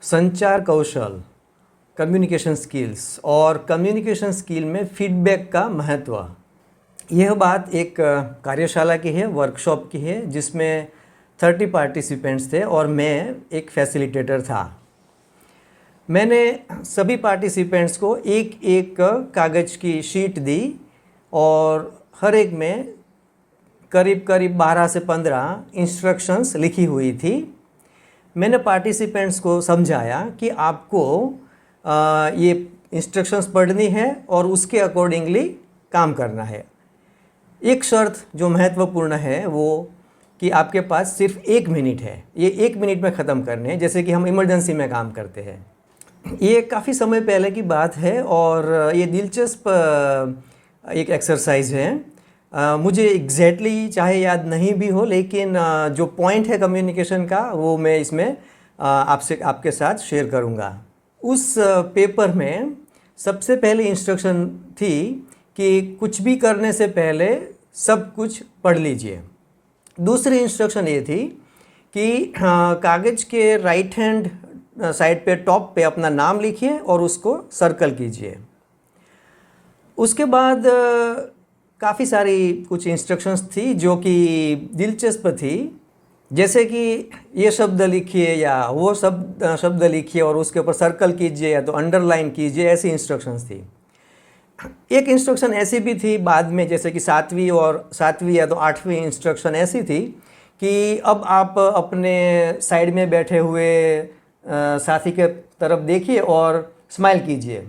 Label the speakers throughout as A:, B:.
A: संचार कौशल, communication skills और communication skill में फीडबैक का महत्व। यह बात एक कार्यशाला की है, वर्कशॉप की है, जिसमें 30 पार्टिसिपेंट्स थे और मैं एक फैसिलिटेटर था। मैंने सभी पार्टिसिपेंट्स को एक एक कागज़ की शीट दी और हर एक में करीब 12 से 15 इंस्ट्रक्शंस लिखी हुई थी। मैंने पार्टिसिपेंट्स को समझाया कि आपको ये इंस्ट्रक्शंस पढ़नी है और उसके अकॉर्डिंगली काम करना है। एक शर्त जो महत्वपूर्ण है वो कि आपके पास सिर्फ 1 मिनट है, ये 1 मिनट में ख़त्म करने हैं, जैसे कि हम इमरजेंसी में काम करते हैं। ये काफ़ी समय पहले की बात है और ये दिलचस्प एक एक्सरसाइज है। मुझे एग्जैक्टली चाहे याद नहीं भी हो, लेकिन जो पॉइंट है कम्युनिकेशन का वो मैं इसमें आपके साथ शेयर करूँगा। उस पेपर में सबसे पहले इंस्ट्रक्शन थी कि कुछ भी करने से पहले सब कुछ पढ़ लीजिए। दूसरी इंस्ट्रक्शन ये थी कि कागज़ के राइट हैंड साइड पे टॉप पे अपना नाम लिखिए और उसको सर्कल कीजिए। उसके बाद काफ़ी सारी कुछ इंस्ट्रक्शंस थी जो कि दिलचस्प थी, जैसे कि ये शब्द लिखिए या वो शब्द लिखिए और उसके ऊपर सर्कल कीजिए या तो अंडरलाइन कीजिए, ऐसी इंस्ट्रक्शंस थी। एक इंस्ट्रक्शन ऐसी भी थी बाद में, जैसे कि 7वीं या तो 8वीं इंस्ट्रक्शन ऐसी थी कि अब आप अपने साइड में बैठे हुए साथी के तरफ देखिए और स्माइल कीजिए।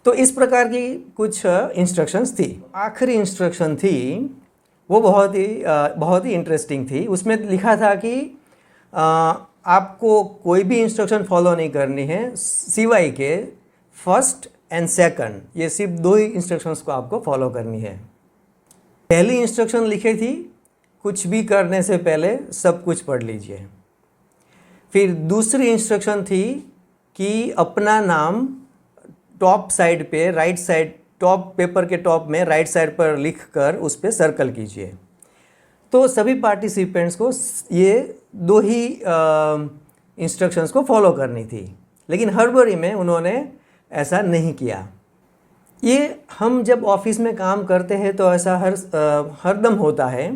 A: तो इस प्रकार की कुछ इंस्ट्रक्शंस थी। आखिरी इंस्ट्रक्शन थी वो बहुत ही इंटरेस्टिंग थी। उसमें लिखा था कि आपको कोई भी इंस्ट्रक्शन फॉलो नहीं करनी है सिवाय के फर्स्ट एंड सेकंड, ये सिर्फ 2 ही इंस्ट्रक्शंस को आपको फॉलो करनी है। पहली इंस्ट्रक्शन लिखी थी कुछ भी करने से पहले सब कुछ पढ़ लीजिए। फिर दूसरी इंस्ट्रक्शन थी कि अपना नाम टॉप साइड पे राइट साइड, टॉप पेपर के टॉप में राइट साइड पर लिखकर उस पर सर्कल कीजिए। तो सभी पार्टिसिपेंट्स को ये 2 ही इंस्ट्रक्शंस को फॉलो करनी थी, लेकिन हड़बड़ी में उन्होंने ऐसा नहीं किया। ये हम जब ऑफिस में काम करते हैं तो ऐसा हरदम होता है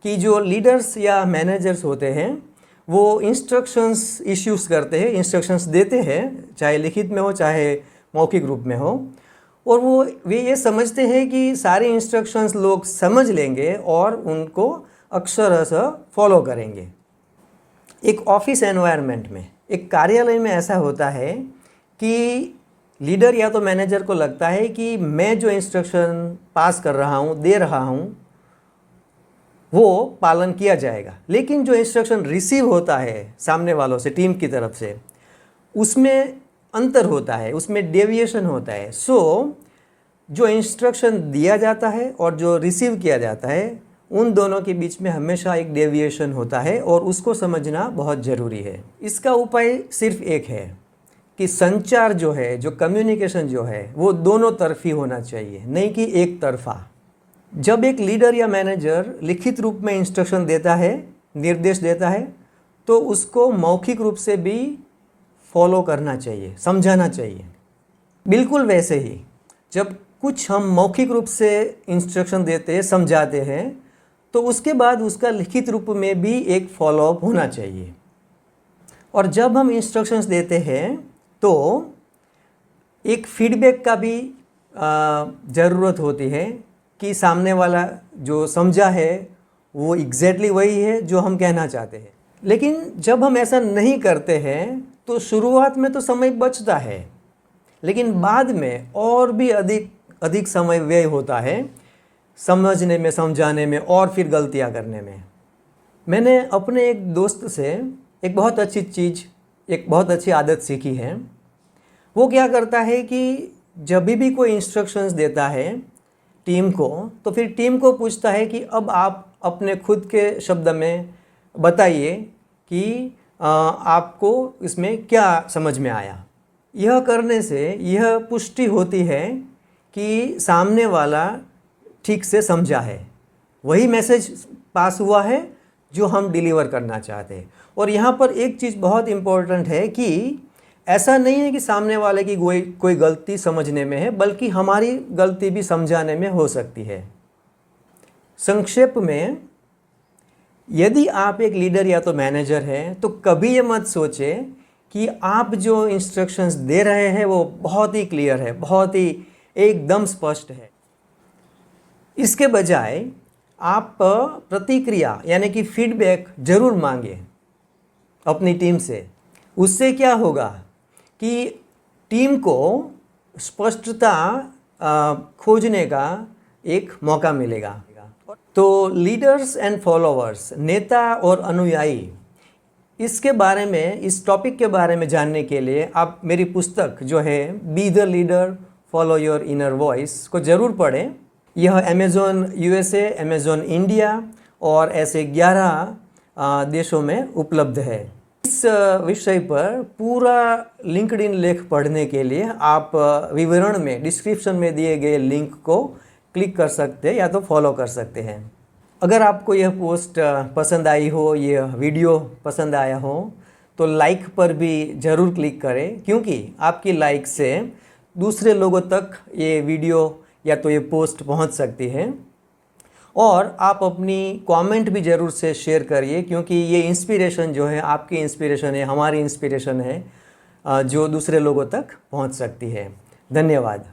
A: कि जो लीडर्स या मैनेजर्स होते हैं वो इंस्ट्रक्शंस इश्यूज़ करते हैं, इंस्ट्रक्शंस देते हैं, चाहे लिखित में हो चाहे मौखिक रूप में हो, और वे ये समझते हैं कि सारे इंस्ट्रक्शंस लोग समझ लेंगे और उनको अक्षरशः फॉलो करेंगे। एक ऑफिस एनवायरनमेंट में, एक कार्यालय में ऐसा होता है कि लीडर या तो मैनेजर को लगता है कि मैं जो इंस्ट्रक्शन पास कर रहा हूँ, दे रहा हूँ, वो पालन किया जाएगा, लेकिन जो इंस्ट्रक्शन रिसीव होता है सामने वालों से, टीम की तरफ से, उसमें अंतर होता है, उसमें डेविएशन होता है। जो इंस्ट्रक्शन दिया जाता है और जो रिसीव किया जाता है, उन दोनों के बीच में हमेशा एक डेविएशन होता है और उसको समझना बहुत ज़रूरी है। इसका उपाय सिर्फ एक है कि संचार जो है, जो कम्युनिकेशन जो है, वो दोनों तरफी होना चाहिए, नहीं कि एक तरफा। जब एक लीडर या मैनेजर लिखित रूप में इंस्ट्रक्शन देता है, निर्देश देता है, तो उसको मौखिक रूप से भी फॉलो करना चाहिए, समझाना चाहिए। बिल्कुल वैसे ही जब कुछ हम मौखिक रूप से इंस्ट्रक्शन देते हैं, समझाते हैं, तो उसके बाद उसका लिखित रूप में भी एक फॉलोअप होना चाहिए। और जब हम इंस्ट्रक्शंस देते हैं तो एक फीडबैक का भी ज़रूरत होती है कि सामने वाला जो समझा है वो एग्जैक्टली वही है जो हम कहना चाहते हैं। लेकिन जब हम ऐसा नहीं करते हैं तो शुरुआत में तो समय बचता है, लेकिन बाद में और भी अधिक समय व्यय होता है समझने में, समझाने में और फिर गलतियां करने में। मैंने अपने एक दोस्त से एक बहुत अच्छी आदत सीखी है। वो क्या करता है कि जब भी कोई इंस्ट्रक्शंस देता है टीम को, तो फिर टीम को पूछता है कि अब आप अपने खुद के शब्द में बताइए कि आपको इसमें क्या समझ में आया। यह करने से यह पुष्टि होती है कि सामने वाला ठीक से समझा है, वही मैसेज पास हुआ है जो हम डिलीवर करना चाहते हैं। और यहाँ पर एक चीज़ बहुत इम्पोर्टेंट है कि ऐसा नहीं है कि सामने वाले की कोई गलती समझने में है, बल्कि हमारी गलती भी समझाने में हो सकती है। संक्षेप में, यदि आप एक लीडर या तो मैनेजर हैं तो कभी ये मत सोचें कि आप जो इंस्ट्रक्शंस दे रहे हैं वो बहुत ही क्लियर है, बहुत ही एकदम स्पष्ट है। इसके बजाय आप प्रतिक्रिया यानी कि फीडबैक ज़रूर मांगें अपनी टीम से। उससे क्या होगा कि टीम को स्पष्टता खोजने का एक मौका मिलेगा। तो लीडर्स एंड फॉलोअर्स, नेता और अनुयायी, इसके बारे में, इस टॉपिक के बारे में जानने के लिए आप मेरी पुस्तक जो है be the leader follow your inner voice को ज़रूर पढ़ें। यह अमेज़ॉन USA, अमेज़ॉन इंडिया और ऐसे 11 देशों में उपलब्ध है। इस विषय पर पूरा लिंक्डइन लेख पढ़ने के लिए आप विवरण में, डिस्क्रिप्शन में दिए गए लिंक को क्लिक कर सकते हैं या तो फॉलो कर सकते हैं। अगर आपको यह पोस्ट पसंद आई हो, यह वीडियो पसंद आया हो, तो लाइक पर भी ज़रूर क्लिक करें, क्योंकि आपकी लाइक से दूसरे लोगों तक ये वीडियो या तो ये पोस्ट पहुंच सकती है। और आप अपनी कमेंट भी ज़रूर से शेयर करिए, क्योंकि ये इंस्पिरेशन जो है, आपकी इंस्पिरेशन है, हमारी इंस्पिरेशन है, जो दूसरे लोगों तक पहुंच सकती है। धन्यवाद।